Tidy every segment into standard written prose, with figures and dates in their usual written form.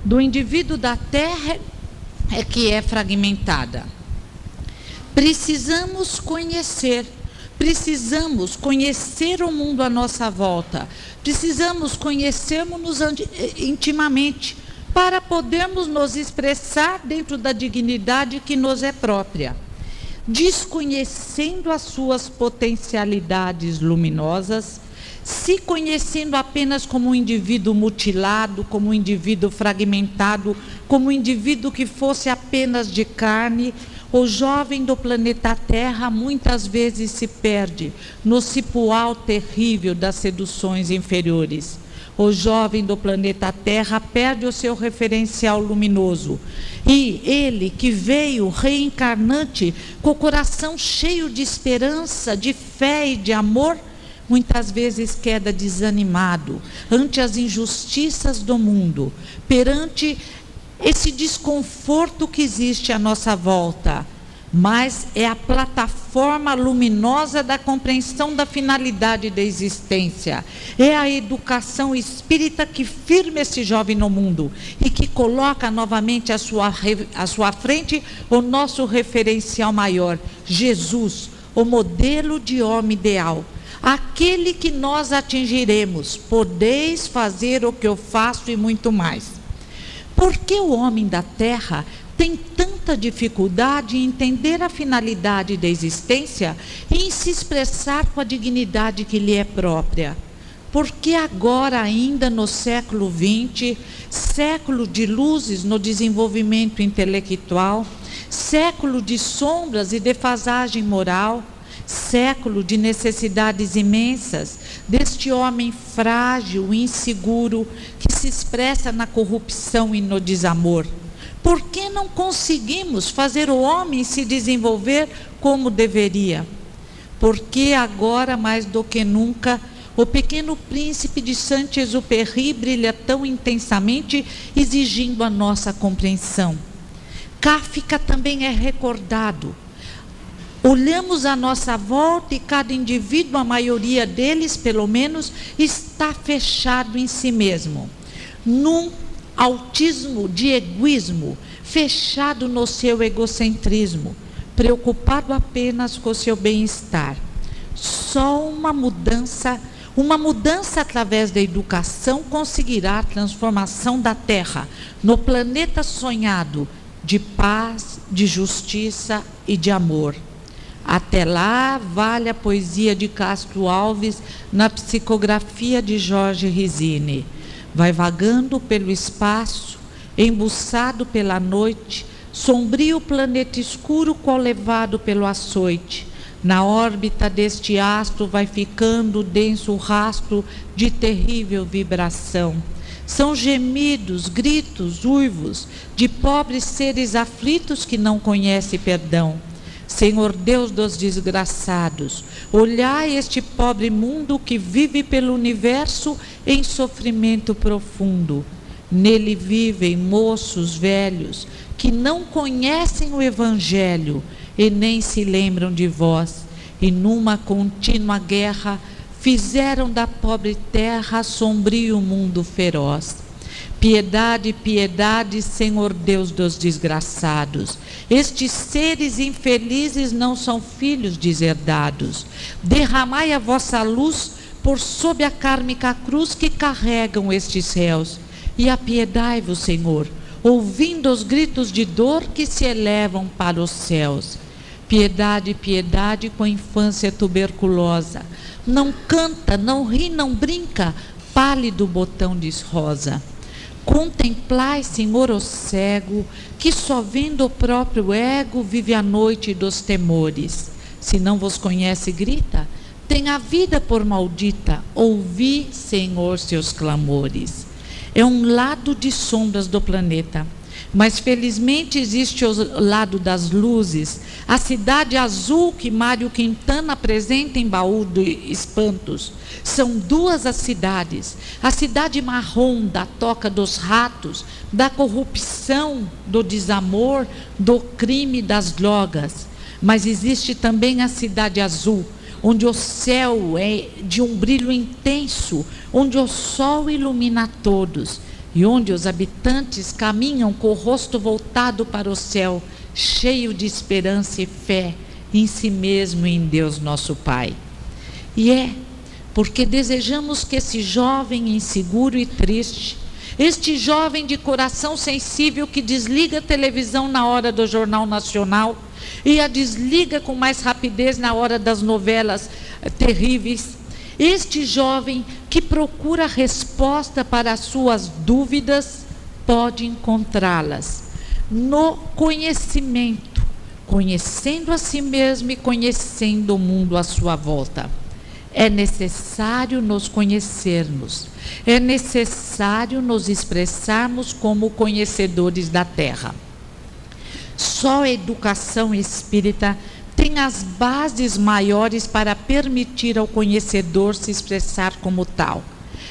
do indivíduo da Terra é que é fragmentada. Precisamos conhecer o mundo à nossa volta, precisamos conhecermos-nos intimamente, para podermos nos expressar dentro da dignidade que nos é própria. Desconhecendo as suas potencialidades luminosas, se conhecendo apenas como um indivíduo mutilado, como um indivíduo fragmentado, como um indivíduo que fosse apenas de carne, o jovem do planeta Terra muitas vezes se perde no cipoal terrível das seduções inferiores. O jovem do planeta Terra perde o seu referencial luminoso. E ele, que veio reencarnante, com o coração cheio de esperança, de fé e de amor, muitas vezes queda desanimado ante as injustiças do mundo, perante esse desconforto que existe à nossa volta. Mas é a plataforma luminosa da compreensão da finalidade da existência. É a educação espírita que firma esse jovem no mundo e que coloca novamente à sua frente o nosso referencial maior, Jesus, o modelo de homem ideal. Aquele que nós atingiremos, podeis fazer o que eu faço e muito mais. Por que o homem da Terra tem tanta dificuldade em entender a finalidade da existência e em se expressar com a dignidade que lhe é própria? Porque agora, ainda no século XX, século de luzes no desenvolvimento intelectual, século de sombras e defasagem moral, século de necessidades imensas deste homem frágil, inseguro, que se expressa na corrupção e no desamor. Por que não conseguimos fazer o homem se desenvolver como deveria? Porque agora, mais do que nunca, o Pequeno Príncipe de Saint-Exupéry brilha tão intensamente, exigindo a nossa compreensão. Kafka também é recordado. Olhamos à nossa volta e cada indivíduo, a maioria deles pelo menos, está fechado em si mesmo, num autismo de egoísmo, fechado no seu egocentrismo, preocupado apenas com o seu bem-estar. Só uma mudança através da educação conseguirá a transformação da Terra no planeta sonhado de paz, de justiça e de amor. Até lá, vale a poesia de Castro Alves na psicografia de Jorge Risini. Vai vagando pelo espaço, embuçado pela noite, sombrio planeta escuro qual levado pelo açoite. Na órbita deste astro vai ficando denso rastro de terrível vibração. São gemidos, gritos, uivos de pobres seres aflitos que não conhecem perdão. Senhor Deus dos desgraçados, olhai este pobre mundo que vive pelo universo em sofrimento profundo. Nele vivem moços velhos que não conhecem o Evangelho e nem se lembram de vós, e numa contínua guerra fizeram da pobre terra sombrio mundo feroz. Piedade, piedade, Senhor Deus dos desgraçados. Estes seres infelizes não são filhos deserdados. Derramai a vossa luz por sob a kármica cruz que carregam estes réus. E apiedai-vos, Senhor, ouvindo os gritos de dor que se elevam para os céus. Piedade, piedade com a infância tuberculosa. Não canta, não ri, não brinca, pálido botão desrosa. Contemplai, Senhor, o cego, que só vendo o próprio ego vive a noite dos temores. Se não vos conhece, grita, tem a vida por maldita, ouvi, Senhor, seus clamores. É um lado de sombras do planeta, mas felizmente existe o lado das luzes, a cidade azul que Mário Quintana apresenta em Baú de Espantos. São duas as cidades, a cidade marrom da toca dos ratos, da corrupção, do desamor, do crime, das drogas. Mas existe também a cidade azul, onde o céu é de um brilho intenso, onde o sol ilumina todos. e onde os habitantes caminham com o rosto voltado para o céu, cheio de esperança e fé em si mesmo e em Deus nosso Pai. E é porque desejamos que esse jovem inseguro e triste, este jovem de coração sensível que desliga a televisão na hora do Jornal Nacional e a desliga com mais rapidez na hora das novelas terríveis, este jovem que procura resposta para as suas dúvidas, pode encontrá-las no conhecimento, conhecendo a si mesmo e conhecendo o mundo à sua volta. É necessário nos conhecermos, é necessário nos expressarmos como conhecedores da terra. Só a educação espírita tem as bases maiores para permitir ao conhecedor se expressar como tal,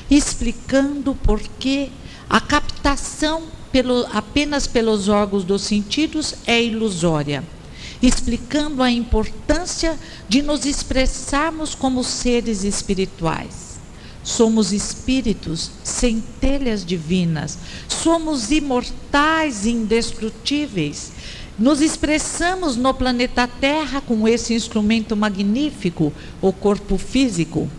explicando por que a captação apenas pelos órgãos dos sentidos é ilusória, explicando a importância de nos expressarmos como seres espirituais. Somos espíritos, centelhas divinas, somos imortais e indestrutíveis. Nos expressamos no planeta Terra com esse instrumento magnífico, o corpo físico.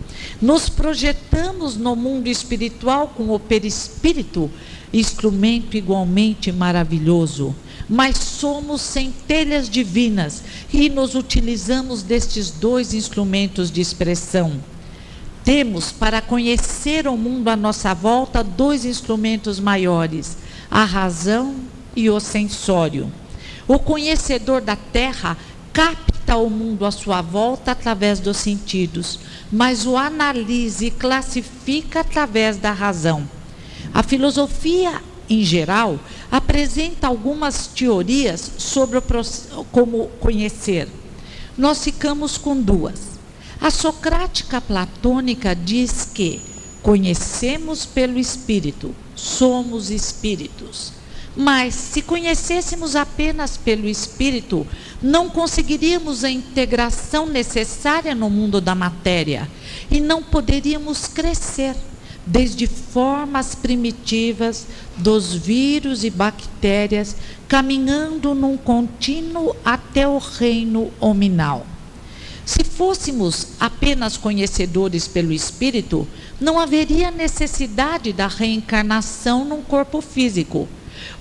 Nos projetamos no mundo espiritual com o perispírito, instrumento igualmente maravilhoso. Mas somos centelhas divinas e nos utilizamos destes dois instrumentos de expressão. Temos, para conhecer o mundo à nossa volta, dois instrumentos maiores, a razão e o sensório. O conhecedor da terra capta o mundo à sua volta através dos sentidos, mas o analisa e classifica através da razão. A filosofia, em geral, apresenta algumas teorias sobre como conhecer. Nós ficamos com duas. A socrática platônica diz que conhecemos pelo espírito, somos espíritos. Mas, se conhecêssemos apenas pelo espírito, não conseguiríamos a integração necessária no mundo da matéria e não poderíamos crescer, desde formas primitivas dos vírus e bactérias, caminhando num contínuo até o reino hominal. Se fôssemos apenas conhecedores pelo espírito, não haveria necessidade da reencarnação num corpo físico.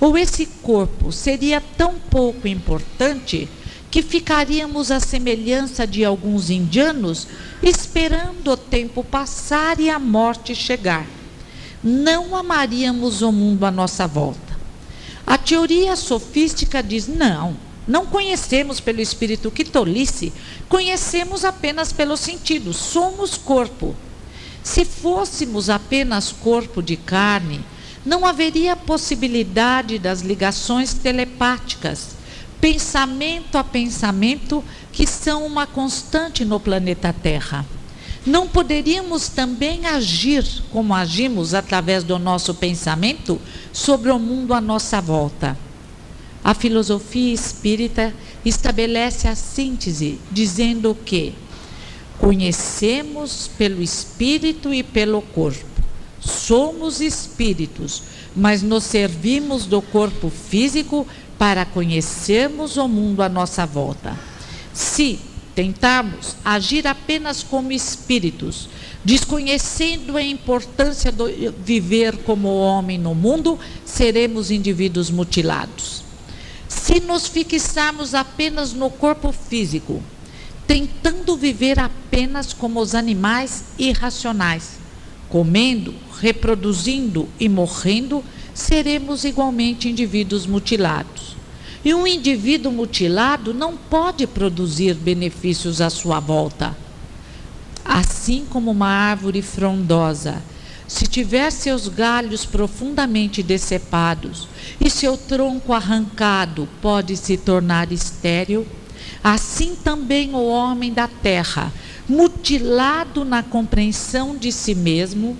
Ou esse corpo seria tão pouco importante que ficaríamos à semelhança de alguns indianos, esperando o tempo passar e a morte chegar. Não amaríamos o mundo à nossa volta. A teoria sofística diz, não conhecemos pelo espírito, que tolice, conhecemos apenas pelos sentidos, somos corpo. Se fôssemos apenas corpo de carne, não haveria possibilidade das ligações telepáticas, pensamento a pensamento, que são uma constante no planeta Terra. Não poderíamos também agir como agimos através do nosso pensamento sobre o mundo à nossa volta. A filosofia espírita estabelece a síntese, dizendo que conhecemos pelo espírito e pelo corpo. Somos espíritos, mas nos servimos do corpo físico para conhecermos o mundo à nossa volta. Se tentarmos agir apenas como espíritos, desconhecendo a importância de viver como homem no mundo, seremos indivíduos mutilados. Se nos fixarmos apenas no corpo físico, tentando viver apenas como os animais irracionais, comendo, reproduzindo e morrendo, seremos igualmente indivíduos mutilados. E um indivíduo mutilado não pode produzir benefícios à sua volta. Assim como uma árvore frondosa, se tiver seus galhos profundamente decepados e seu tronco arrancado, pode se tornar estéril, assim também o homem da terra, mutilado na compreensão de si mesmo,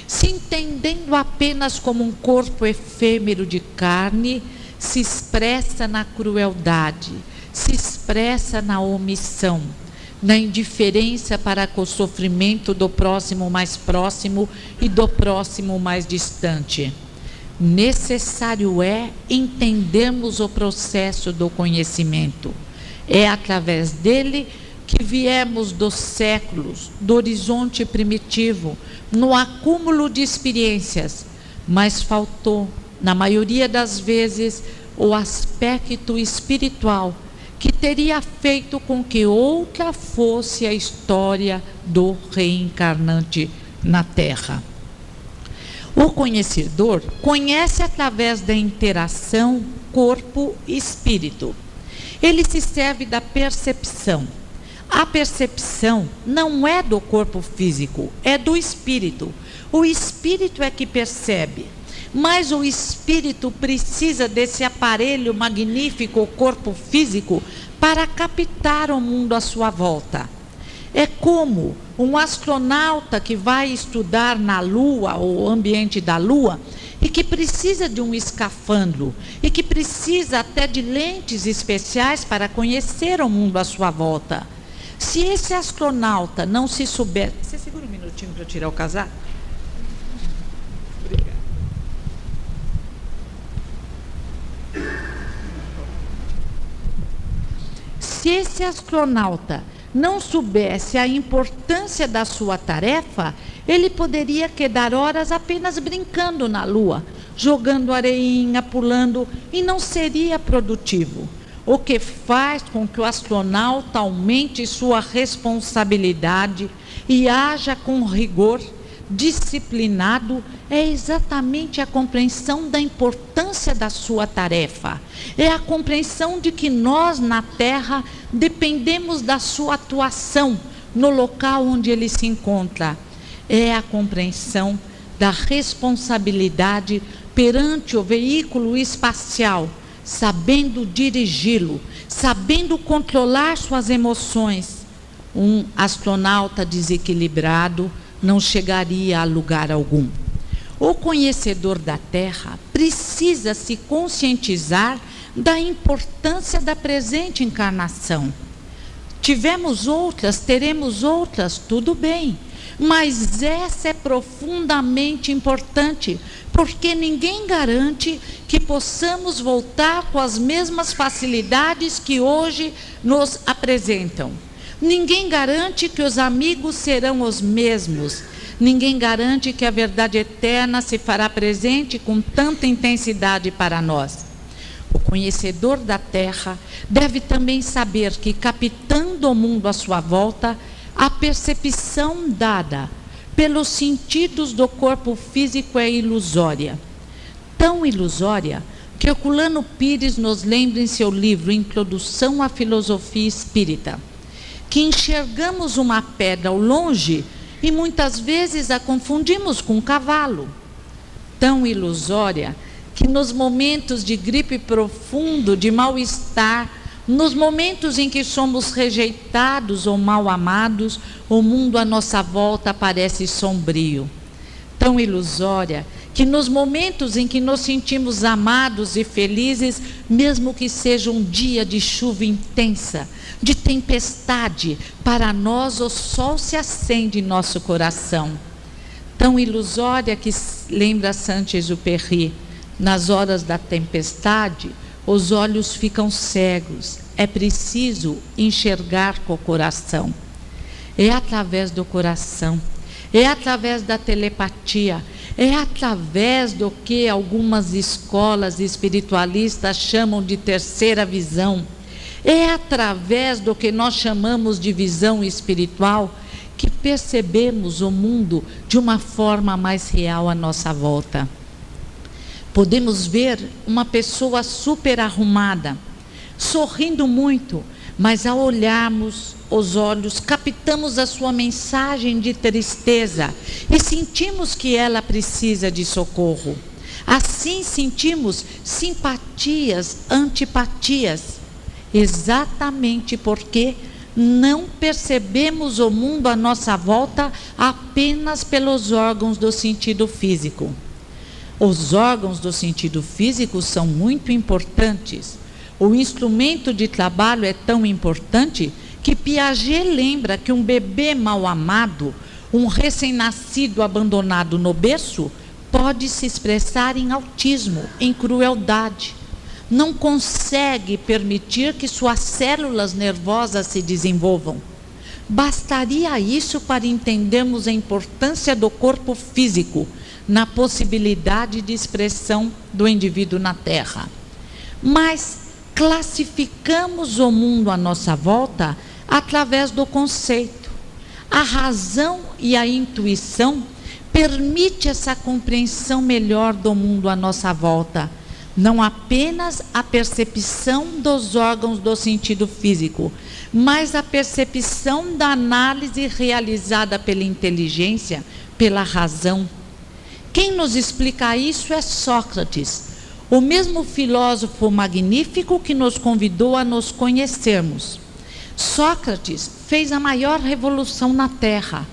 se entendendo apenas como um corpo efêmero de carne, se expressa na crueldade, se expressa na omissão, na indiferença para com o sofrimento do próximo mais próximo e do próximo mais distante. necessário é entendermos o processo do conhecimento. É através dele que viemos dos séculos, do horizonte primitivo, no acúmulo de experiências, mas faltou, na maioria das vezes, o aspecto espiritual, que teria feito com que outra fosse a história do reencarnante na Terra. O conhecedor conhece através da interação corpo-espírito. Ele se serve da percepção. A percepção não é do corpo físico, é do espírito. O espírito é que percebe, mas o espírito precisa desse aparelho magnífico, o corpo físico, para captar o mundo à sua volta. É como um astronauta que vai estudar na Lua, o ambiente da Lua, e que precisa de um escafandro, e que precisa até de lentes especiais para conhecer o mundo à sua volta. Se esse astronauta não se souber... Você segura um minutinho para eu tirar o casaco? Obrigada. Se esse astronauta não soubesse a importância da sua tarefa, ele poderia quedar horas apenas brincando na Lua, jogando areinha, pulando, e não seria produtivo. O que faz com que o astronauta aumente sua responsabilidade e haja com rigor, disciplinado, é exatamente a compreensão da importância da sua tarefa. É a compreensão de que nós, na Terra, dependemos da sua atuação no local onde ele se encontra. É a compreensão da responsabilidade perante o veículo espacial, sabendo dirigi-lo, sabendo controlar suas emoções. Um astronauta desequilibrado não chegaria a lugar algum. O conhecedor da Terra precisa se conscientizar da importância da presente encarnação. Tivemos outras, teremos outras, tudo bem, mas essa é profundamente importante, porque ninguém garante que possamos voltar com as mesmas facilidades que hoje nos apresentam. Ninguém garante que os amigos serão os mesmos. Ninguém garante que a verdade eterna se fará presente com tanta intensidade para nós. O conhecedor da Terra deve também saber que, captando o mundo à sua volta, a percepção dada pelos sentidos do corpo físico é ilusória. Tão ilusória que Herculano Pires nos lembra em seu livro Introdução à Filosofia Espírita, que enxergamos uma pedra ao longe e muitas vezes a confundimos com um cavalo. Tão ilusória que nos momentos de gripe profundo, de mal-estar, nos momentos em que somos rejeitados ou mal amados, o mundo à nossa volta parece sombrio. Tão ilusória que nos momentos em que nos sentimos amados e felizes, mesmo que seja um dia de chuva intensa, de tempestade, para nós o sol se acende em nosso coração. Tão ilusória que, lembra Saint-Exupéry, nas horas da tempestade, os olhos ficam cegos, é preciso enxergar com o coração. É através do coração, é através da telepatia, é através do que algumas escolas espiritualistas chamam de terceira visão, é através do que nós chamamos de visão espiritual que percebemos o mundo de uma forma mais real à nossa volta. Podemos ver uma pessoa super arrumada, sorrindo muito, mas ao olharmos os olhos, captamos a sua mensagem de tristeza e sentimos que ela precisa de socorro. Assim sentimos simpatias, antipatias, exatamente porque não percebemos o mundo à nossa volta apenas pelos órgãos do sentido físico. Os órgãos do sentido físico são muito importantes. O instrumento de trabalho é tão importante que Piaget lembra que um bebê mal amado, um recém-nascido abandonado no berço, pode se expressar em autismo, em crueldade. Não consegue permitir que suas células nervosas se desenvolvam. Bastaria isso para entendermos a importância do corpo físico na possibilidade de expressão do indivíduo na Terra. Mas classificamos o mundo à nossa volta através do conceito. A razão e a intuição permitem essa compreensão melhor do mundo à nossa volta, não apenas a percepção dos órgãos do sentido físico, mas a percepção da análise realizada pela inteligência, pela razão. Quem nos explica isso é Sócrates, o mesmo filósofo magnífico que nos convidou a nos conhecermos. Sócrates fez a maior revolução na Terra,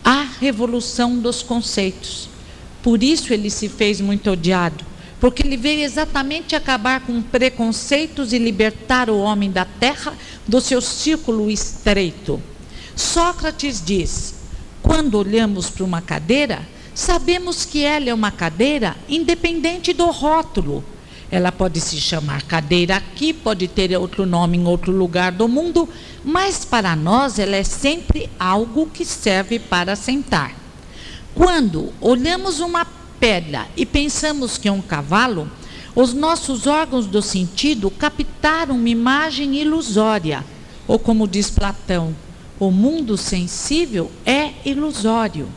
a revolução dos conceitos. Por isso ele se fez muito odiado, porque ele veio exatamente acabar com preconceitos e libertar o homem da Terra do seu círculo estreito. Sócrates diz: quando olhamos para uma cadeira, sabemos que ela é uma cadeira independente do rótulo. Ela pode se chamar cadeira aqui, pode ter outro nome em outro lugar do mundo, mas para nós ela é sempre algo que serve para sentar. Quando olhamos uma pedra e pensamos que é um cavalo, os nossos órgãos do sentido captaram uma imagem ilusória. Ou como diz Platão, o mundo sensível é ilusório.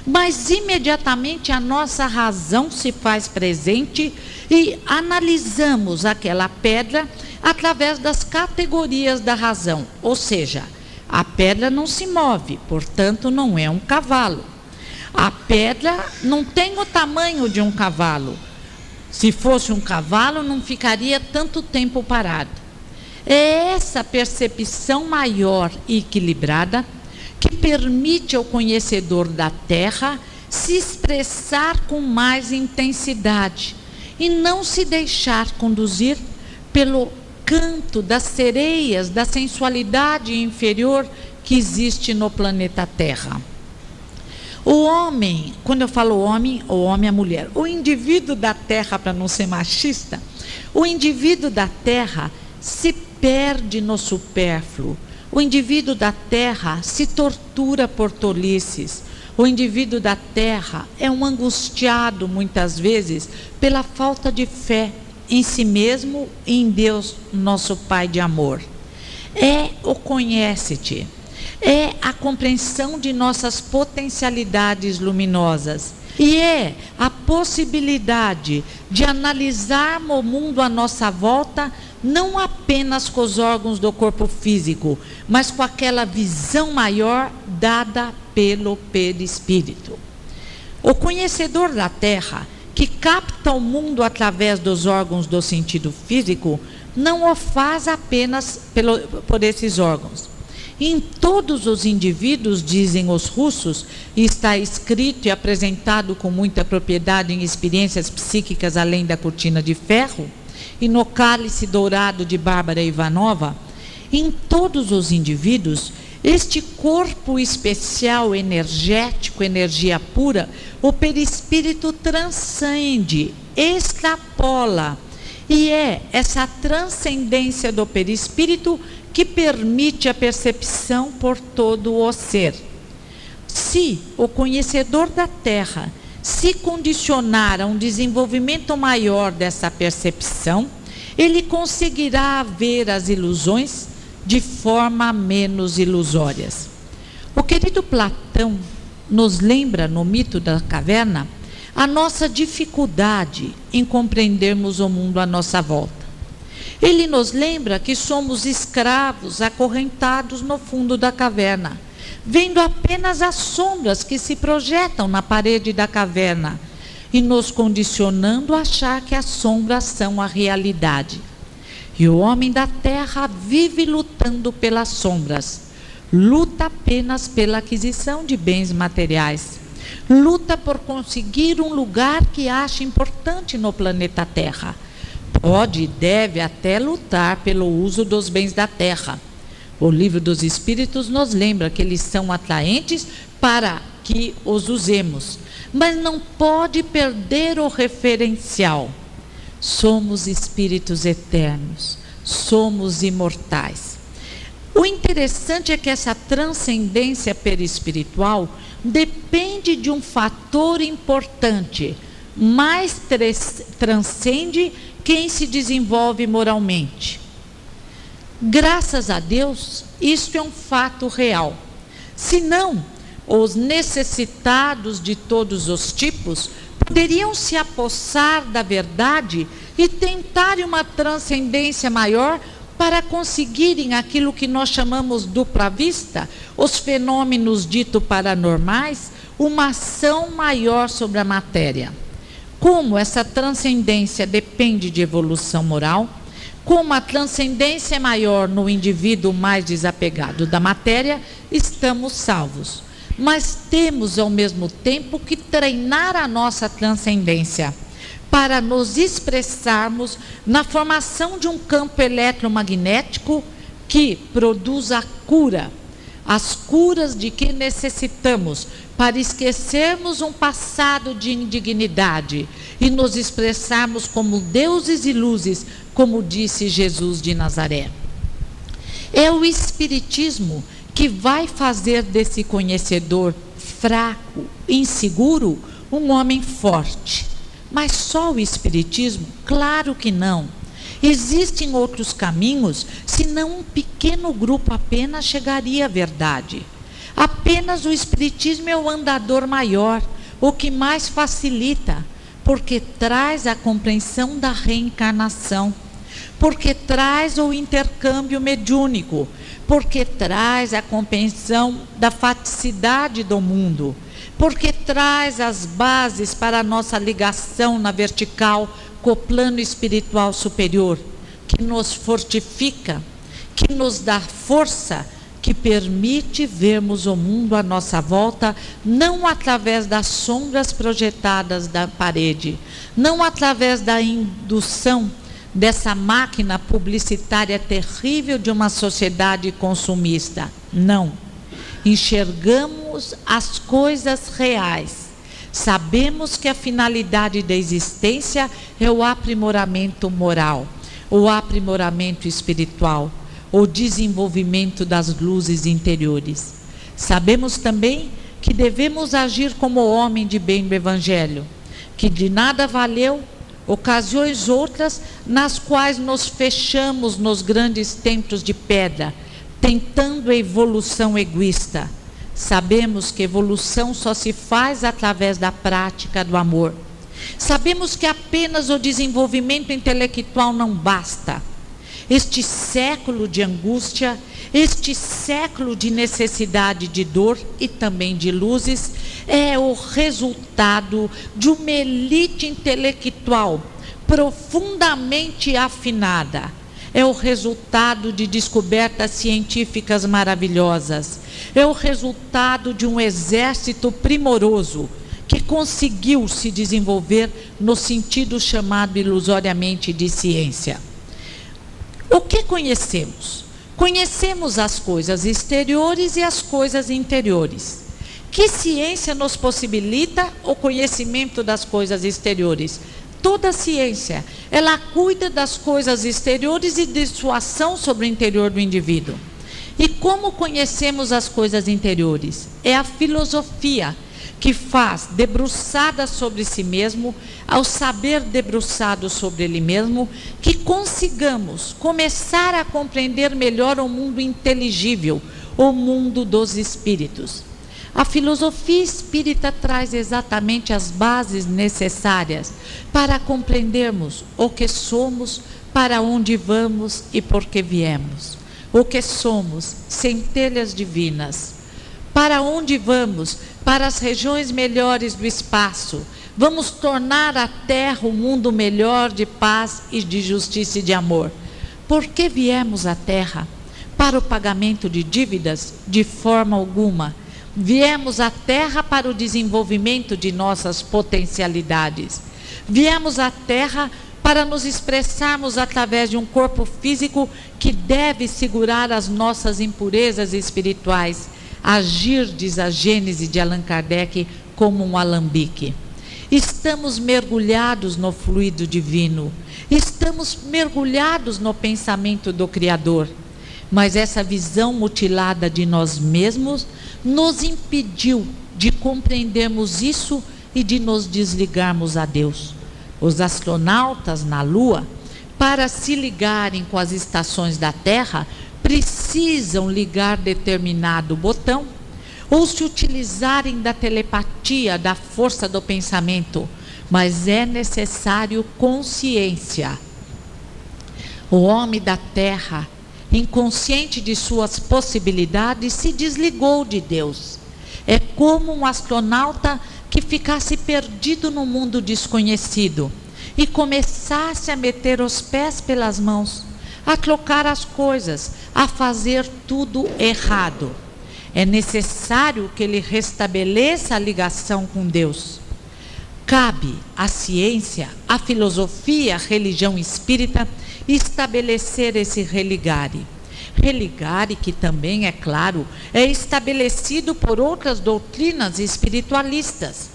Mas imediatamente a nossa razão se faz presente e analisamos aquela pedra através das categorias da razão. Ou seja, a pedra não se move, portanto não é um cavalo. A pedra não tem o tamanho de um cavalo. Se fosse um cavalo, não ficaria tanto tempo parado. É essa percepção maior e equilibrada que permite ao conhecedor da Terra se expressar com mais intensidade e não se deixar conduzir pelo canto das sereias, da sensualidade inferior que existe no planeta Terra. O homem, quando eu falo homem, o homem é mulher, o indivíduo da Terra, para não ser machista, o indivíduo da Terra se perde no supérfluo. O indivíduo da Terra se tortura por tolices. O indivíduo da Terra é um angustiado, muitas vezes, pela falta de fé em si mesmo e em Deus, nosso Pai de amor. É o conhece-te. É a compreensão de nossas potencialidades luminosas. E é a possibilidade de analisarmos o mundo à nossa volta, não apenas com os órgãos do corpo físico, mas com aquela visão maior dada pelo perispírito. O conhecedor da Terra, que capta o mundo através dos órgãos do sentido físico, não o faz apenas por esses órgãos. Em todos os indivíduos, dizem os russos, e está escrito e apresentado com muita propriedade em experiências psíquicas além da cortina de ferro, e no cálice dourado de Bárbara Ivanova, em todos os indivíduos, este corpo especial, energético, energia pura, o perispírito transcende, extrapola, e é essa transcendência do perispírito que permite a percepção por todo o ser. Se o conhecedor da Terra se condicionar a um desenvolvimento maior dessa percepção, ele conseguirá ver as ilusões de forma menos ilusórias. O querido Platão nos lembra no mito da caverna a nossa dificuldade em compreendermos o mundo à nossa volta. Ele nos lembra que somos escravos acorrentados no fundo da caverna, vendo apenas as sombras que se projetam na parede da caverna e nos condicionando a achar que as sombras são a realidade. E o homem da Terra vive lutando pelas sombras, luta apenas pela aquisição de bens materiais, luta por conseguir um lugar que acha importante no planeta Terra. Pode e deve até lutar pelo uso dos bens da terra. O Livro dos Espíritos nos lembra que eles são atraentes para que os usemos. mas não pode perder o referencial. Somos espíritos eternos, somos imortais. O interessante é que essa transcendência perispiritual depende de um fator importante, mas transcende quem se desenvolve moralmente. Graças a Deus, isto é um fato real. Senão, os necessitados de todos os tipos poderiam se apossar da verdade e tentar uma transcendência maior para conseguirem aquilo que nós chamamos dupla vista, os fenômenos ditos paranormais, uma ação maior sobre a matéria. Como essa transcendência depende de evolução moral, como a transcendência é maior no indivíduo mais desapegado da matéria, estamos salvos. Mas temos ao mesmo tempo que treinar a nossa transcendência para nos expressarmos na formação de um campo eletromagnético que produz a cura, as curas de que necessitamos para esquecermos um passado de indignidade e nos expressarmos como deuses e luzes, como disse Jesus de Nazaré. É o Espiritismo que vai fazer desse conhecedor fraco, inseguro, um homem forte. Mas só o Espiritismo? Claro que não. Existem outros caminhos, senão um pequeno grupo apenas chegaria à verdade. Apenas o Espiritismo é o andador maior, o que mais facilita, porque traz a compreensão da reencarnação, porque traz o intercâmbio mediúnico, porque traz a compreensão da faticidade do mundo, porque traz as bases para a nossa ligação na vertical com o plano espiritual superior, que nos fortifica, que nos dá força, que permite vermos o mundo à nossa volta, não através das sombras projetadas da parede, não através da indução dessa máquina publicitária terrível de uma sociedade consumista. Não. Enxergamos as coisas reais. Sabemos que a finalidade da existência é o aprimoramento moral, o aprimoramento espiritual, o desenvolvimento das luzes interiores. Sabemos também que devemos agir como homem de bem do Evangelho, que de nada valeu ocasiões outras nas quais nos fechamos nos grandes templos de pedra, tentando a evolução egoísta. Sabemos que evolução só se faz através da prática do amor. Sabemos que apenas o desenvolvimento intelectual não basta. Este século de angústia, este século de necessidade de dor e também de luzes, é o resultado de uma elite intelectual profundamente afinada. É o resultado de descobertas científicas maravilhosas. É o resultado de um exército primoroso que conseguiu se desenvolver no sentido chamado ilusoriamente de ciência. O que conhecemos? Conhecemos as coisas exteriores e as coisas interiores. Que ciência nos possibilita o conhecimento das coisas exteriores? Toda ciência, ela cuida das coisas exteriores e de sua ação sobre o interior do indivíduo. E como conhecemos as coisas interiores? É a filosofia que faz, debruçada sobre si mesmo, ao saber debruçado sobre ele mesmo, que consigamos começar a compreender melhor o mundo inteligível, o mundo dos espíritos. A filosofia espírita traz exatamente as bases necessárias para compreendermos o que somos, para onde vamos e por que viemos. O que somos, centelhas divinas. Para onde vamos? Para as regiões melhores do espaço. Vamos tornar a Terra um mundo melhor de paz e de justiça e de amor. Por que viemos à Terra? Para o pagamento de dívidas? De forma alguma. Viemos à Terra para o desenvolvimento de nossas potencialidades. Viemos à Terra para nos expressarmos através de um corpo físico que deve segurar as nossas impurezas espirituais. Agir, diz a Gênese de Allan Kardec, como um alambique. Estamos mergulhados no fluido divino, estamos mergulhados no pensamento do Criador, mas essa visão mutilada de nós mesmos nos impediu de compreendermos isso e de nos desligarmos a Deus. Os astronautas na Lua, para se ligarem com as estações da Terra, precisam ligar determinado botão ou se utilizarem da telepatia, da força do pensamento, mas é necessário consciência. O homem da Terra, inconsciente de suas possibilidades, se desligou de Deus. É como um astronauta que ficasse perdido no mundo desconhecido e começasse a meter os pés pelas mãos, a trocar as coisas, a fazer tudo errado. É necessário que ele restabeleça a ligação com Deus. Cabe à ciência, à filosofia, à religião espírita estabelecer esse religare. Religare que também, é claro, é estabelecido por outras doutrinas espiritualistas.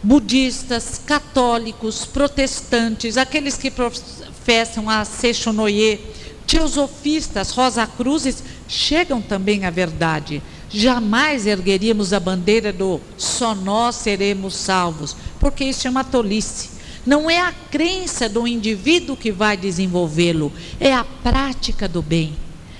Budistas, católicos, protestantes, aqueles que professam a Sechonoye, teosofistas, Rosacruzes, chegam também à verdade. Jamais ergueríamos a bandeira do só nós seremos salvos, porque isso é uma tolice. Não é a crença do indivíduo que vai desenvolvê-lo, é a prática do bem.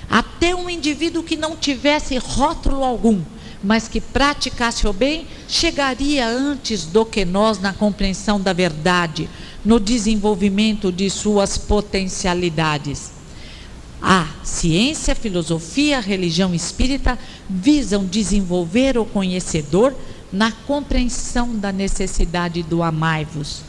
Até um indivíduo que não tivesse rótulo algum, mas que praticasse o bem, chegaria antes do que nós na compreensão da verdade, no desenvolvimento de suas potencialidades. A ciência, a filosofia, a religião espírita visam desenvolver o conhecedor na compreensão da necessidade do amai-vos.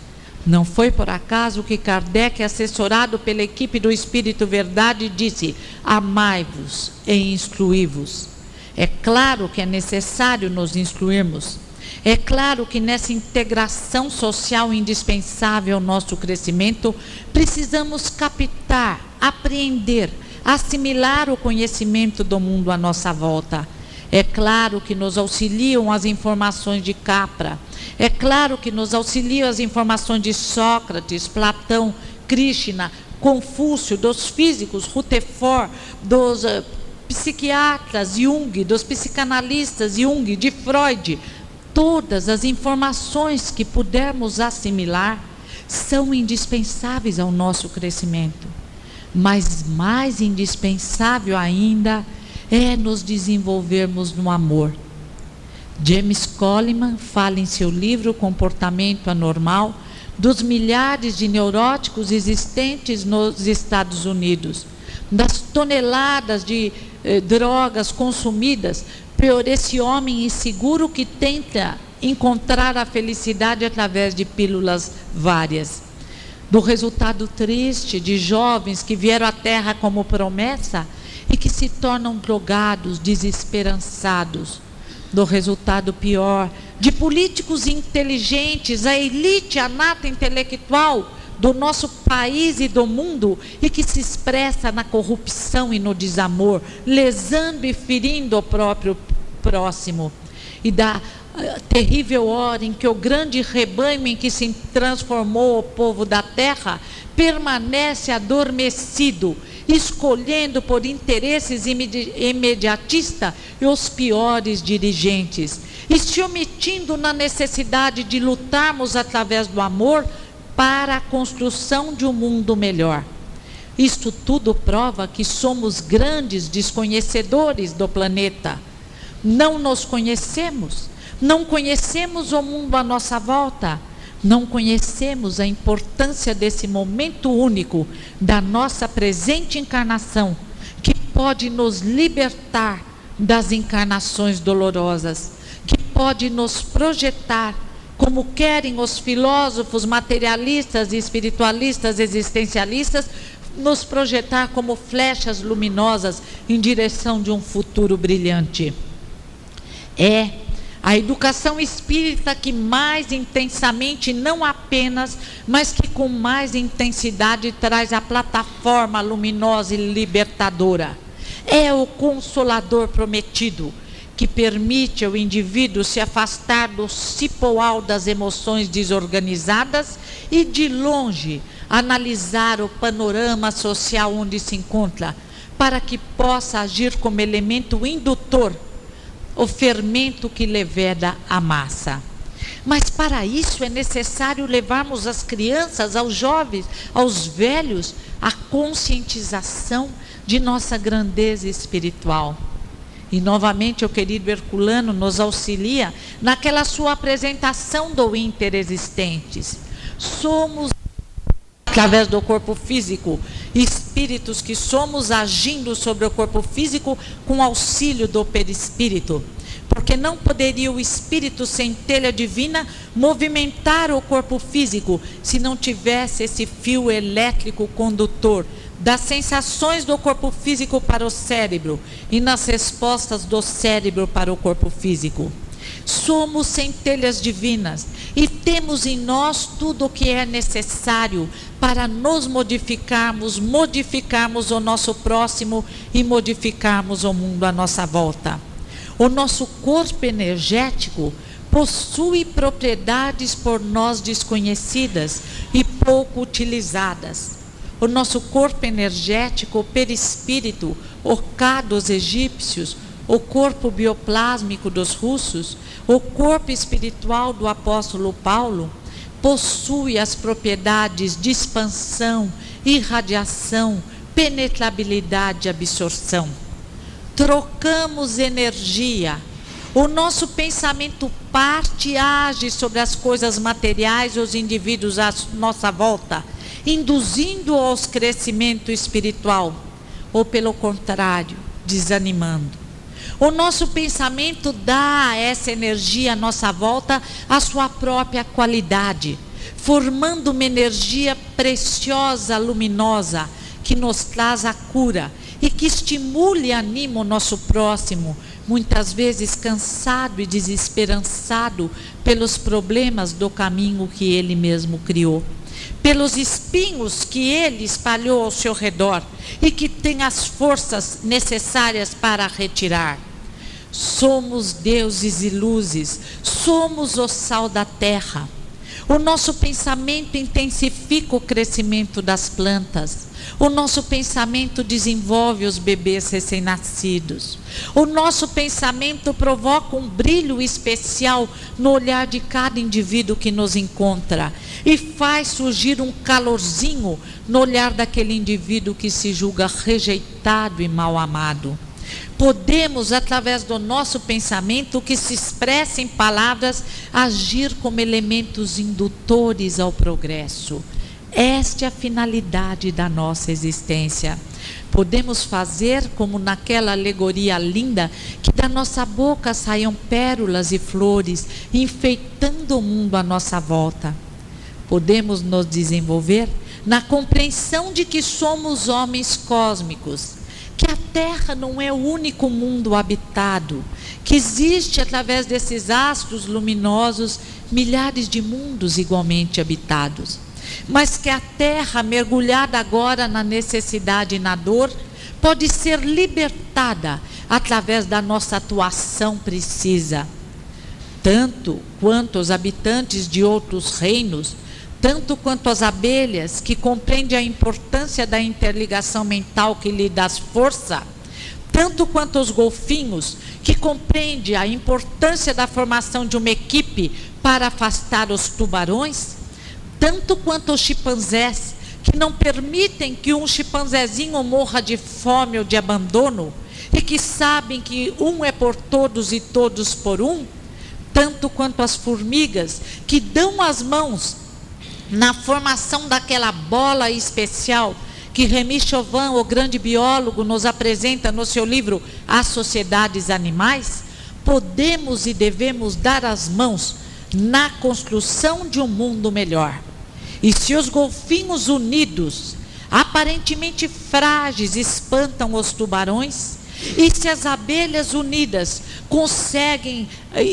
Não foi por acaso que Kardec, assessorado pela equipe do Espírito Verdade, disse: amai-vos e instruí-vos. É claro que é necessário nos instruirmos. É claro que nessa integração social indispensável ao nosso crescimento, precisamos captar, apreender, assimilar o conhecimento do mundo à nossa volta. É claro que nos auxiliam as informações de Capra. É claro que nos auxiliam as informações de Sócrates, Platão, Krishna, Confúcio, dos físicos, Rutherford, dos psiquiatras, Jung, dos psicanalistas, Jung, de Freud. Todas as informações que pudermos assimilar são indispensáveis ao nosso crescimento. Mas mais indispensável ainda é nos desenvolvermos no amor. James Coleman fala em seu livro Comportamento Anormal dos milhares de neuróticos existentes nos Estados Unidos, das toneladas de drogas consumidas por esse homem inseguro que tenta encontrar a felicidade através de pílulas várias. Do resultado triste de jovens que vieram à Terra como promessa e que se tornam drogados, desesperançados. Do resultado pior de políticos inteligentes, a elite, a nata intelectual do nosso país e do mundo, e que se expressa na corrupção e no desamor, lesando e ferindo o próprio próximo. E da terrível hora em que o grande rebanho em que se transformou o povo da terra permanece adormecido, escolhendo por interesses imediatistas os piores dirigentes, e se omitindo na necessidade de lutarmos através do amor para a construção de um mundo melhor. Isto tudo prova que somos grandes desconhecedores do planeta. Não nos conhecemos, não conhecemos o mundo à nossa volta, não conhecemos a importância desse momento único da nossa presente encarnação, que pode nos libertar das encarnações dolorosas, que pode nos projetar, como querem os filósofos materialistas, espiritualistas, existencialistas, nos projetar como flechas luminosas em direção de um futuro brilhante. É a educação espírita que mais intensamente, não apenas, mas que com mais intensidade traz a plataforma luminosa e libertadora. É o Consolador prometido, que permite ao indivíduo se afastar do cipoal das emoções desorganizadas e, de longe, analisar o panorama social onde se encontra, para que possa agir como elemento indutor, o fermento que leveda a massa. Mas para isso é necessário levarmos as crianças, aos jovens, aos velhos, a conscientização de nossa grandeza espiritual. E novamente o querido Herculano nos auxilia naquela sua apresentação do interexistentes. Somos, através do corpo físico, espíritos que somos agindo sobre o corpo físico com auxílio do perispírito. Porque não poderia o espírito centelha divina movimentar o corpo físico se não tivesse esse fio elétrico condutor das sensações do corpo físico para o cérebro e nas respostas do cérebro para o corpo físico. Somos centelhas divinas e temos em nós tudo o que é necessário para nos modificarmos o nosso próximo e modificarmos o mundo à nossa volta. O nosso corpo energético possui propriedades por nós desconhecidas e pouco utilizadas. O nosso corpo energético, o perispírito, o Ka dos egípcios, o corpo bioplásmico dos russos, o corpo espiritual do apóstolo Paulo, possui as propriedades de expansão, irradiação, penetrabilidade e absorção. Trocamos energia. O nosso pensamento parte e age sobre as coisas materiais e os indivíduos à nossa volta, induzindo aos crescimento espiritual, ou pelo contrário, desanimando. O nosso pensamento dá a essa energia à nossa volta a sua própria qualidade, formando uma energia preciosa, luminosa, que nos traz a cura e que estimule e anima o nosso próximo, muitas vezes cansado e desesperançado pelos problemas do caminho que ele mesmo criou, pelos espinhos que ele espalhou ao seu redor e que tem as forças necessárias para retirar. Somos deuses e luzes, somos o sal da terra. O nosso pensamento intensifica o crescimento das plantas. O nosso pensamento desenvolve os bebês recém-nascidos. O nosso pensamento provoca um brilho especial no olhar de cada indivíduo que nos encontra e faz surgir um calorzinho no olhar daquele indivíduo que se julga rejeitado e mal amado. Podemos, através do nosso pensamento, que se expressa em palavras, agir como elementos indutores ao progresso. Esta é a finalidade da nossa existência. Podemos fazer como naquela alegoria linda, que da nossa boca saiam pérolas e flores, enfeitando o mundo à nossa volta. Podemos nos desenvolver na compreensão de que somos homens cósmicos, que a Terra não é o único mundo habitado, que existe através desses astros luminosos milhares de mundos igualmente habitados, mas que a Terra, mergulhada agora na necessidade e na dor, pode ser libertada através da nossa atuação precisa. Tanto quanto os habitantes de outros reinos, tanto quanto as abelhas, que compreendem a importância da interligação mental que lhe dá força, tanto quanto os golfinhos, que compreendem a importância da formação de uma equipe para afastar os tubarões, tanto quanto os chimpanzés, que não permitem que um chimpanzézinho morra de fome ou de abandono, e que sabem que um é por todos e todos por um, tanto quanto as formigas, que dão as mãos na formação daquela bola especial que Remy Chauvin, o grande biólogo, nos apresenta no seu livro As Sociedades Animais, podemos e devemos dar as mãos na construção de um mundo melhor. E se os golfinhos unidos, aparentemente frágeis, espantam os tubarões, e se as abelhas unidas conseguem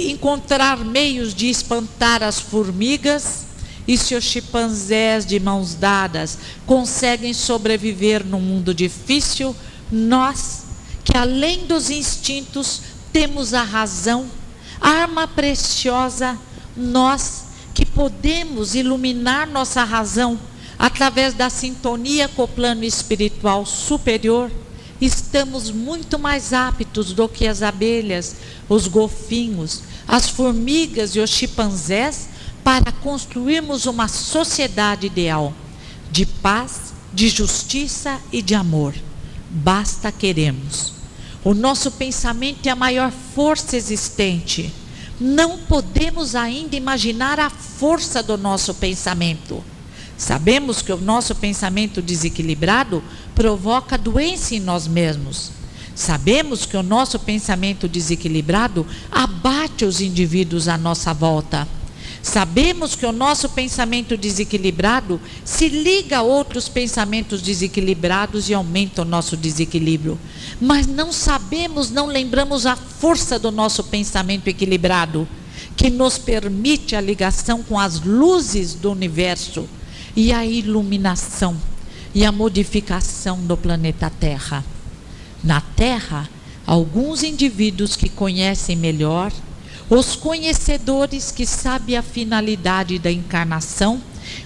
encontrar meios de espantar as formigas, e se os chimpanzés de mãos dadas conseguem sobreviver num mundo difícil, nós, que além dos instintos temos a razão, arma preciosa, nós que podemos iluminar nossa razão através da sintonia com o plano espiritual superior, estamos muito mais aptos do que as abelhas, os golfinhos, as formigas e os chimpanzés para construirmos uma sociedade ideal de paz, de justiça e de amor. Basta queremos. O nosso pensamento é a maior força existente. Não podemos ainda imaginar a força do nosso pensamento. Sabemos que o nosso pensamento desequilibrado provoca doença em nós mesmos. Sabemos que o nosso pensamento desequilibrado abate os indivíduos à nossa volta. Sabemos que o nosso pensamento desequilibrado se liga a outros pensamentos desequilibrados e aumenta o nosso desequilíbrio. Mas não sabemos, não lembramos a força do nosso pensamento equilibrado, que nos permite a ligação com as luzes do universo e a iluminação e a modificação do planeta Terra. Na Terra, alguns indivíduos que conhecem melhor, os conhecedores que sabem a finalidade da encarnação,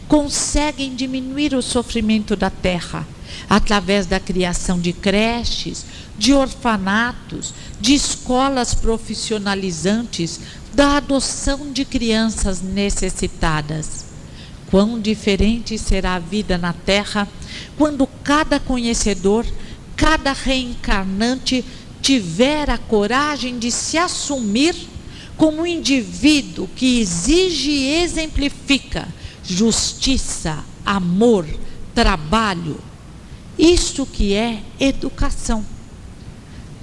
conseguem diminuir o sofrimento da Terra através da criação de creches, de orfanatos, de escolas profissionalizantes, da adoção de crianças necessitadas. Quão diferente será a vida na Terra quando cada conhecedor, cada reencarnante tiver a coragem de se assumir como um indivíduo que exige e exemplifica justiça, amor, trabalho. Isto que é educação.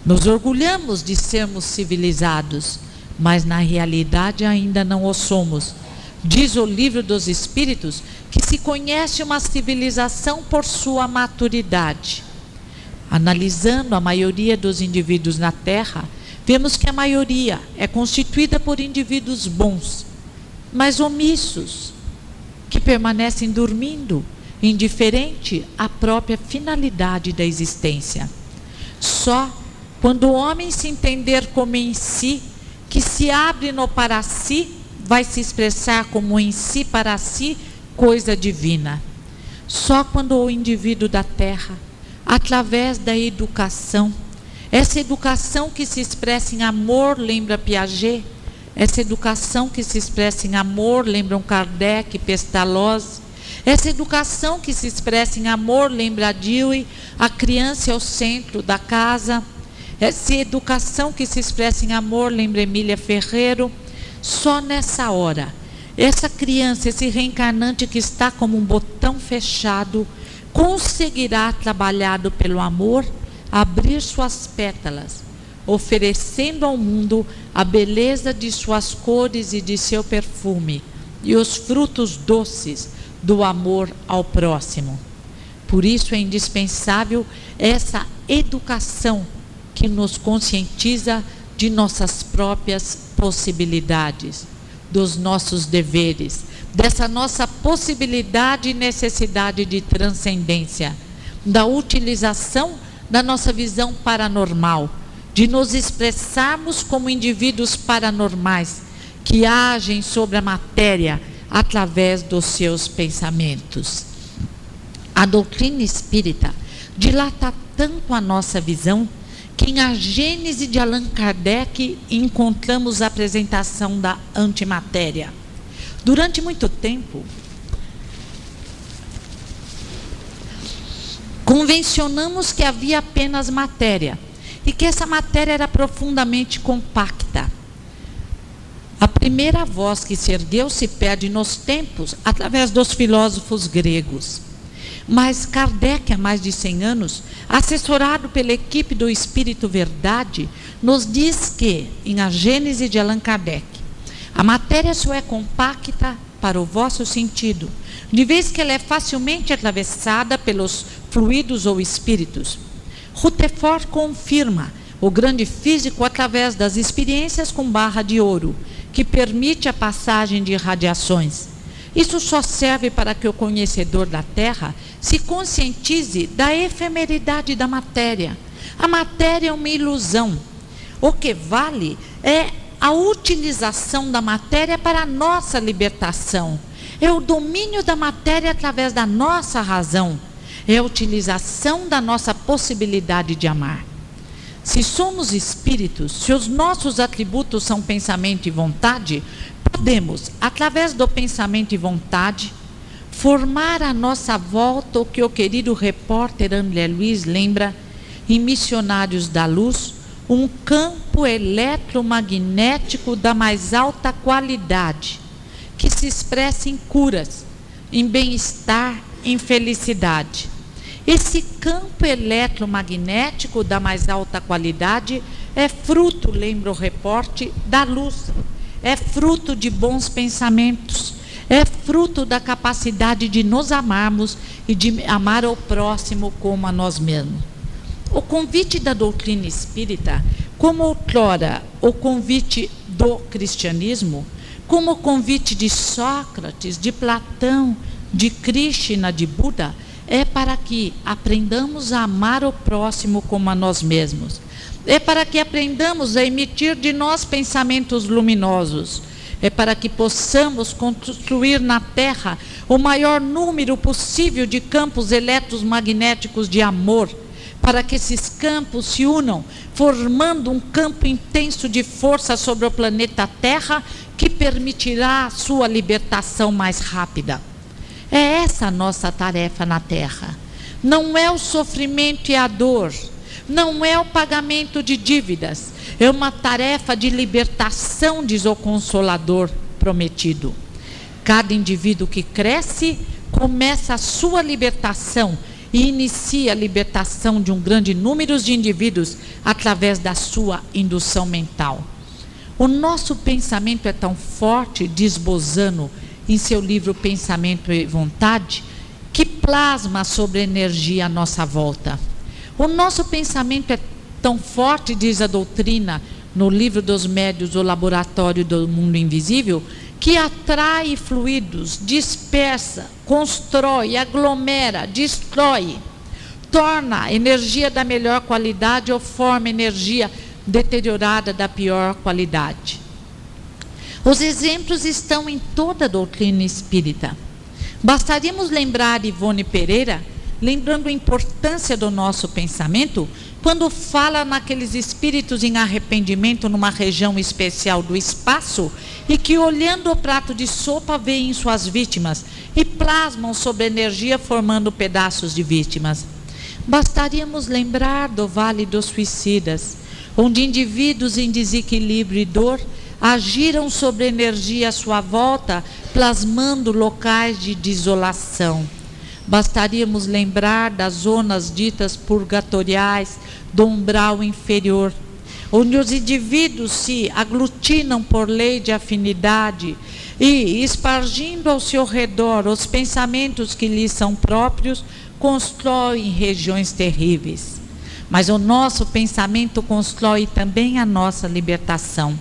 Nos orgulhamos de sermos civilizados, mas na realidade ainda não o somos. Diz o Livro dos Espíritos que se conhece uma civilização por sua maturidade. Analisando a maioria dos indivíduos na Terra, vemos que a maioria é constituída por indivíduos bons, mas omissos, que permanecem dormindo, indiferente à própria finalidade da existência. Só quando o homem se entender como em si, que se abre no para si, vai se expressar como em si para si, coisa divina. Só quando o indivíduo da Terra, através da educação, essa educação que se expressa em amor, lembra Piaget, essa educação que se expressa em amor, lembram Kardec, Pestalozzi, essa educação que se expressa em amor, lembra Dewey, a criança é o centro da casa, essa educação que se expressa em amor, lembra Emília Ferreiro. Só nessa hora, essa criança, esse reencarnante que está como um botão fechado, conseguirá, trabalhado pelo amor, abrir suas pétalas, oferecendo ao mundo a beleza de suas cores e de seu perfume, e os frutos doces do amor ao próximo. Por isso é indispensável essa educação que nos conscientiza de nossas próprias possibilidades, dos nossos deveres, dessa nossa possibilidade e necessidade de transcendência, da utilização da nossa visão paranormal, de nos expressarmos como indivíduos paranormais que agem sobre a matéria através dos seus pensamentos. A doutrina espírita dilata tanto a nossa visão que em A Gênese de Allan Kardec encontramos a apresentação da antimatéria. Durante muito tempo, convencionamos que havia apenas matéria e que essa matéria era profundamente compacta. A primeira voz que se ergueu se perde nos tempos através dos filósofos gregos. Mas Kardec, há mais de 100 anos, assessorado pela equipe do Espírito Verdade, nos diz que, em A Gênese de Allan Kardec, a matéria só é compacta para o vosso sentido, de vez que ela é facilmente atravessada pelos fluidos ou espíritos. Rutherford confirma o grande físico através das experiências com barra de ouro, que permite a passagem de radiações. Isso só serve para que o conhecedor da Terra se conscientize da efemeridade da matéria. A matéria é uma ilusão. O que vale é a utilização da matéria para a nossa libertação. É o domínio da matéria através da nossa razão. É a utilização da nossa possibilidade de amar. Se somos espíritos, se os nossos atributos são pensamento e vontade, podemos, através do pensamento e vontade, formar à nossa volta o que o querido repórter André Luiz lembra em Missionários da Luz, um campo eletromagnético da mais alta qualidade, que se expressa em curas, em bem-estar, em felicidade. Esse campo eletromagnético da mais alta qualidade é fruto, lembra o repórter, da luz, é fruto de bons pensamentos, é fruto da capacidade de nos amarmos e de amar o próximo como a nós mesmos. O convite da doutrina espírita, como outrora o convite do cristianismo, como o convite de Sócrates, de Platão, de Krishna, de Buda, é para que aprendamos a amar o próximo como a nós mesmos. É para que aprendamos a emitir de nós pensamentos luminosos. É para que possamos construir na Terra o maior número possível de campos eletromagnéticos de amor, para que esses campos se unam, formando um campo intenso de força sobre o planeta Terra, que permitirá a sua libertação mais rápida. É essa a nossa tarefa na Terra. Não é o sofrimento e a dor, não é o pagamento de dívidas, é uma tarefa de libertação, diz o Consolador prometido. Cada indivíduo que cresce começa a sua libertação e inicia a libertação de um grande número de indivíduos através da sua indução mental. O nosso pensamento é tão forte, diz Bozano em seu livro Pensamento e Vontade, que plasma sobre a energia à nossa volta. O nosso pensamento é tão forte, diz a doutrina no livro dos médiuns, o laboratório do mundo invisível, que atrai fluidos, dispersa, constrói, aglomera, destrói, torna a energia da melhor qualidade ou forma energia deteriorada da pior qualidade. Os exemplos estão em toda a doutrina espírita. Bastaríamos lembrar Ivone Pereira, lembrando a importância do nosso pensamento, quando fala naqueles espíritos em arrependimento numa região especial do espaço e que, olhando o prato de sopa, veem suas vítimas e plasmam sobre a energia, formando pedaços de vítimas. Bastaríamos lembrar do Vale dos Suicidas, onde indivíduos em desequilíbrio e dor agiram sobre a energia à sua volta, plasmando locais de desolação. Bastaríamos lembrar das zonas ditas purgatoriais do umbral inferior, onde os indivíduos se aglutinam por lei de afinidade e, espargindo ao seu redor os pensamentos que lhes são próprios, constroem regiões terríveis. Mas o nosso pensamento constrói também a nossa libertação.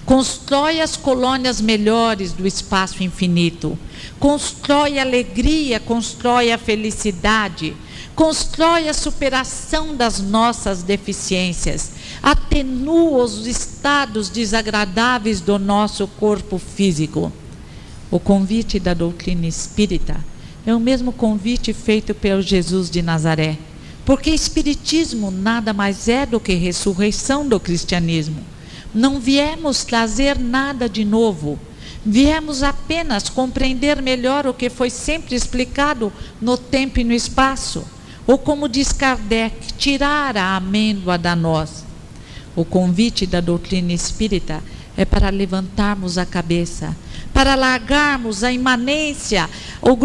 Constrói as colônias melhores do espaço infinito, constrói a alegria, constrói a felicidade, constrói a superação das nossas deficiências, atenua os estados desagradáveis do nosso corpo físico. O convite da doutrina espírita é o mesmo convite feito pelo Jesus de Nazaré, porque espiritismo nada mais é do que ressurreição do cristianismo. Não viemos trazer nada de novo, viemos apenas compreender melhor o que foi sempre explicado no tempo e no espaço, ou como diz Kardec, tirar a amêndoa da noz. O convite da doutrina espírita é para levantarmos a cabeça, para largarmos a imanência, ou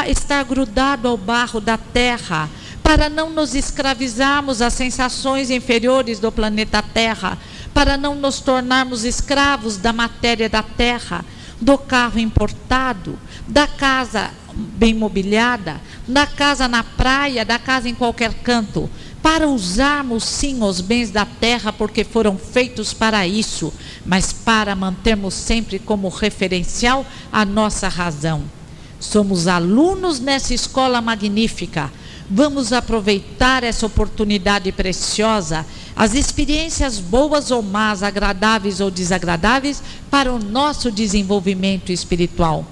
estar grudado ao barro da terra, para não nos escravizarmos às sensações inferiores do planeta Terra, para não nos tornarmos escravos da matéria da terra, do carro importado, da casa bem mobiliada, da casa na praia, da casa em qualquer canto, para usarmos sim os bens da terra, porque foram feitos para isso, mas para mantermos sempre como referencial a nossa razão. Somos alunos nessa escola magnífica, Vamos aproveitar essa oportunidade preciosa, as experiências boas ou más, agradáveis ou desagradáveis, para o nosso desenvolvimento espiritual.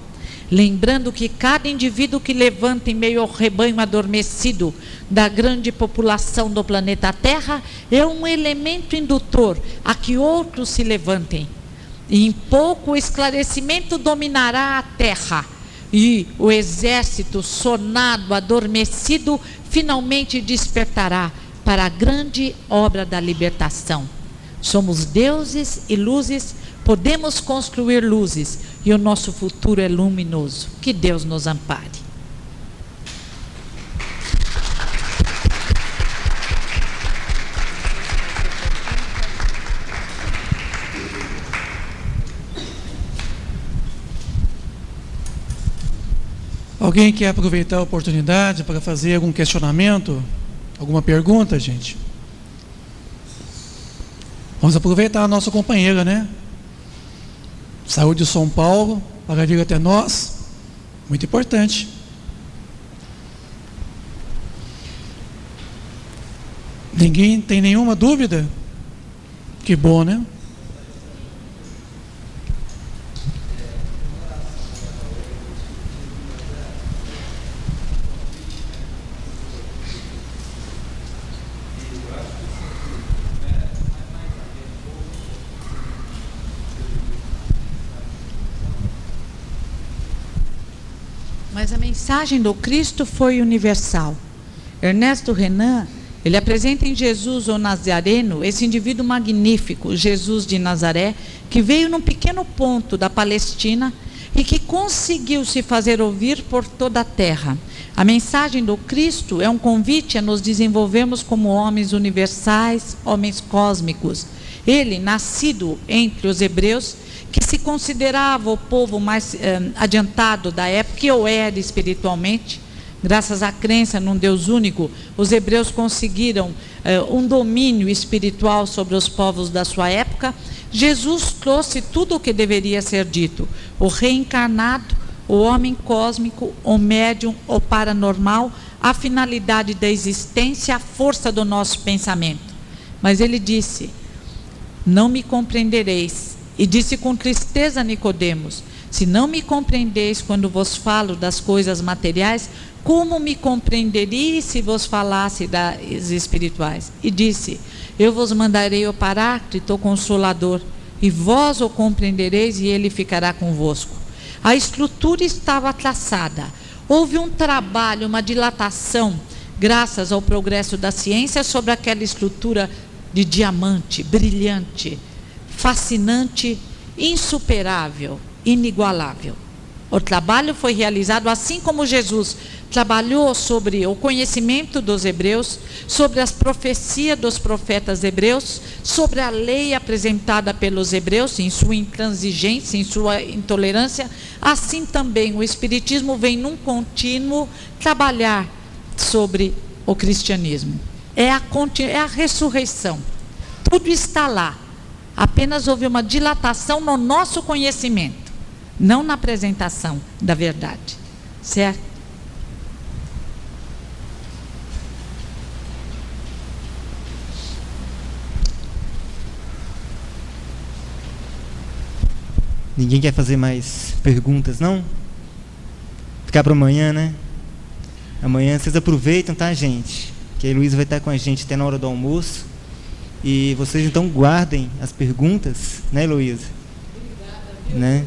Lembrando que cada indivíduo que levanta em meio ao rebanho adormecido da grande população do planeta Terra é um elemento indutor a que outros se levantem. E em pouco o esclarecimento dominará a Terra e o exército sonado, adormecido, finalmente despertará para a grande obra da libertação. Somos deuses e luzes, podemos construir luzes e o nosso futuro é luminoso. Que Deus nos ampare. Alguém quer aproveitar a oportunidade para fazer algum questionamento? Alguma pergunta, gente? Vamos aproveitar a nossa companheira, né? Saiu de São Paulo para vir até nós. Muito importante. Ninguém tem nenhuma dúvida? Que bom, né? Mas a mensagem do Cristo foi universal. Ernesto Renan, ele apresenta em Jesus o Nazareno, esse indivíduo magnífico, Jesus de Nazaré, que veio num pequeno ponto da Palestina e que conseguiu se fazer ouvir por toda a terra. A mensagem do Cristo é um convite a nos desenvolvermos como homens universais, homens cósmicos. Ele, nascido entre os hebreus, que se considerava o povo mais adiantado da época, que eu era espiritualmente, graças à crença num Deus único, os hebreus conseguiram um domínio espiritual sobre os povos da sua época. Jesus trouxe tudo o que deveria ser dito: o reencarnado, o homem cósmico, o médium, o paranormal, a finalidade da existência, a força do nosso pensamento. Mas ele disse: não me compreendereis. E disse com tristeza a Nicodemos: se não me compreendeis quando vos falo das coisas materiais, como me compreenderíeis se vos falasse das espirituais? E disse: eu vos mandarei o Paráclito, o Consolador, e vós o compreendereis e ele ficará convosco. A estrutura estava traçada. Houve um trabalho, uma dilatação, graças ao progresso da ciência, sobre aquela estrutura de diamante, brilhante, fascinante, insuperável, inigualável. O trabalho foi realizado assim como Jesus trabalhou sobre o conhecimento dos hebreus, sobre as profecias dos profetas hebreus, sobre a lei apresentada pelos hebreus, em sua intransigência, em sua intolerância. Assim também o Espiritismo vem num contínuo trabalhar sobre o cristianismo. É a ressurreição. Tudo está lá. Apenas houve uma dilatação no nosso conhecimento, não na apresentação da verdade. Certo? Ninguém quer fazer mais perguntas, não? Ficar para amanhã, né? Amanhã vocês aproveitam, tá, gente? Que a Heloísa vai estar com a gente até na hora do almoço. E vocês então guardem as perguntas, né, Heloísa? Obrigada, viu? Né?